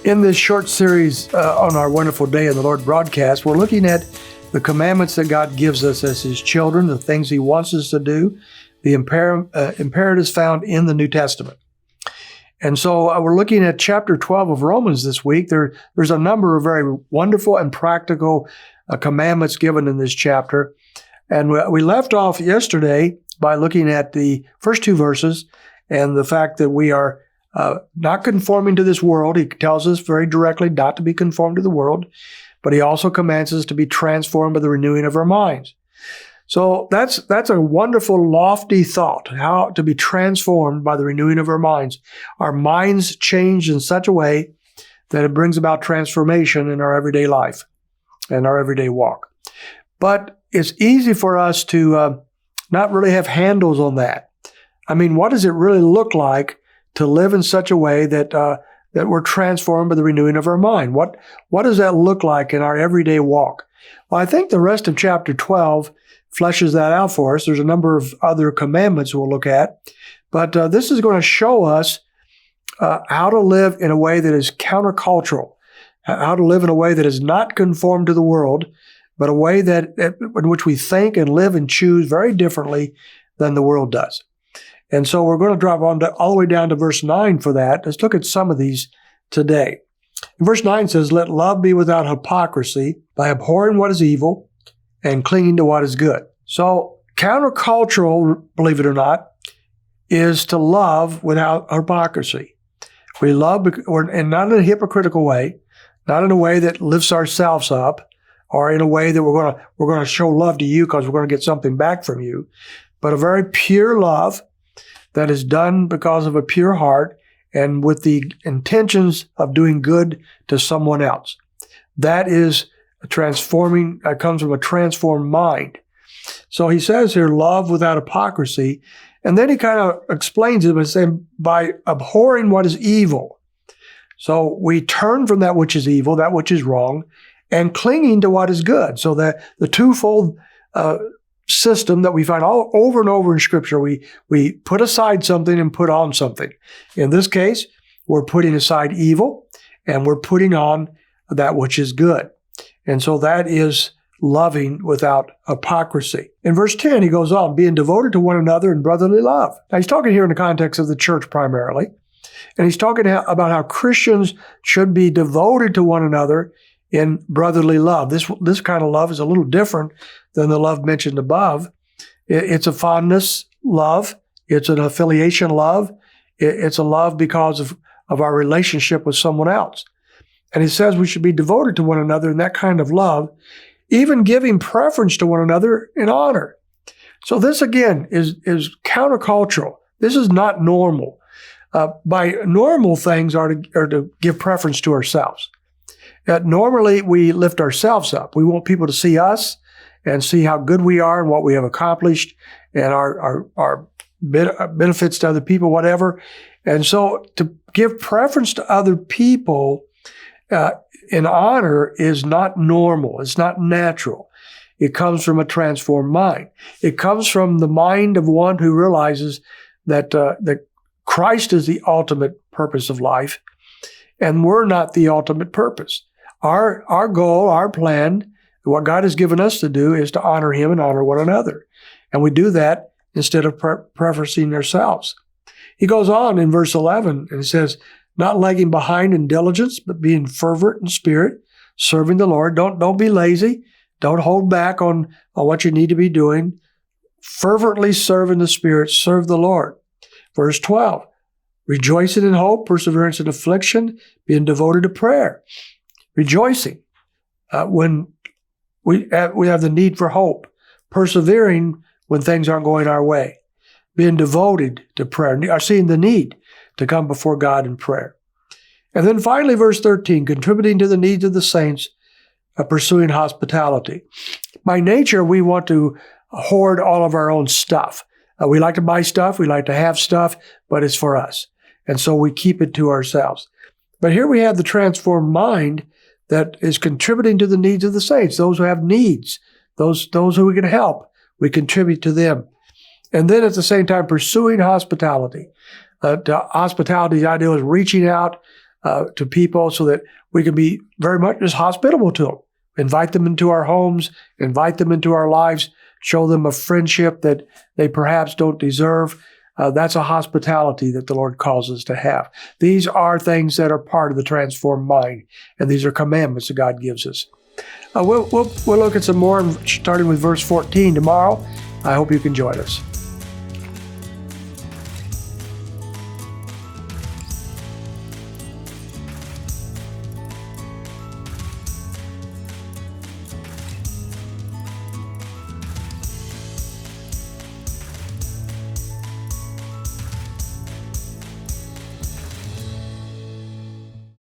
In this short series on our Wonderful Day in the Lord broadcast, we're looking at the commandments that God gives us as His children, the things He wants us to do, the imperatives found in the New Testament. And so we're looking at chapter 12 of Romans this week. There's a number of very wonderful and practical commandments given in this chapter. And we left off yesterday by looking at the first two verses and the fact that we are not conforming to this world. He tells us very directly not to be conformed to the world, but He also commands us to be transformed by the renewing of our minds. So that's a wonderful, lofty thought, how to be transformed by the renewing of our minds. Our minds change in such a way that it brings about transformation in our everyday life and our everyday walk. But it's easy for us to not really have handles on that. I mean, what does it really look like to live in such a way that we're transformed by the renewing of our mind? What does that look like in our everyday walk? Well, I think the rest of chapter 12 fleshes that out for us. There's a number of other commandments we'll look at, but this is going to show us how to live in a way that is countercultural, how to live in a way that is not conformed to the world, but a way that in which we think and live and choose very differently than the world does. And so we're going to drop on all the way down to verse 9 for that. Let's look at some of these today. Verse 9 says, "Let love be without hypocrisy, by abhorring what is evil and clinging to what is good." So countercultural, believe it or not, is to love without hypocrisy. We love, and not in a hypocritical way, not in a way that lifts ourselves up, or in a way that we're going to show love to you because we're going to get something back from you, but a very pure love that is done because of a pure heart and with the intentions of doing good to someone else. That is transforming, comes from a transformed mind. So he says here, love without hypocrisy. And then he kind of explains it by saying, by abhorring what is evil. So we turn from that which is evil, that which is wrong, and clinging to what is good. So that the twofold system that we find all over and over in Scripture, we put aside something and put on something. In this case, we're putting aside evil and we're putting on that which is good. And so that is loving without hypocrisy. In verse 10, he goes on, being devoted to one another in brotherly love. Now, he's talking here in the context of the church primarily, and he's talking about how Christians should be devoted to one another in brotherly love. This kind of love is a little different than the love mentioned above. It's a fondness love. It's an affiliation love. It's a love because of our relationship with someone else. And he says we should be devoted to one another in that kind of love, even giving preference to one another in honor. So this, again, is countercultural. This is not normal. By normal things are to give preference to ourselves. Normally, we lift ourselves up. We want people to see us and see how good we are and what we have accomplished and our benefits to other people, whatever. And so to give preference to other people in honor is not normal. It's not natural. It comes from a transformed mind. It comes from the mind of one who realizes that Christ is the ultimate purpose of life, and we're not the ultimate purpose. Our goal, our plan, what God has given us to do is to honor Him and honor one another. And we do that instead of preferencing ourselves. He goes on in verse 11 and he says, not lagging behind in diligence, but being fervent in spirit, serving the Lord. Don't be lazy. Don't hold back on what you need to be doing. Fervently serve in the Spirit, serve the Lord. Verse 12, rejoicing in hope, perseverance in affliction, being devoted to prayer. Rejoicing when we have the need for hope, persevering when things aren't going our way, being devoted to prayer, seeing the need to come before God in prayer. And then finally, verse 13, contributing to the needs of the saints, pursuing hospitality. By nature, we want to hoard all of our own stuff. We like to buy stuff, we like to have stuff, but it's for us. And so we keep it to ourselves. But here we have the transformed mind that is contributing to the needs of the saints, those who have needs, those who we can help. We contribute to them. And then at the same time, pursuing hospitality. Hospitality, the idea is reaching out to people so that we can be very much just hospitable to them. Invite them into our homes, invite them into our lives, show them a friendship that they perhaps don't deserve. That's a hospitality that the Lord calls us to have. These are things that are part of the transformed mind, and these are commandments that God gives us. We'll look at some more, starting with verse 14 tomorrow. I hope you can join us.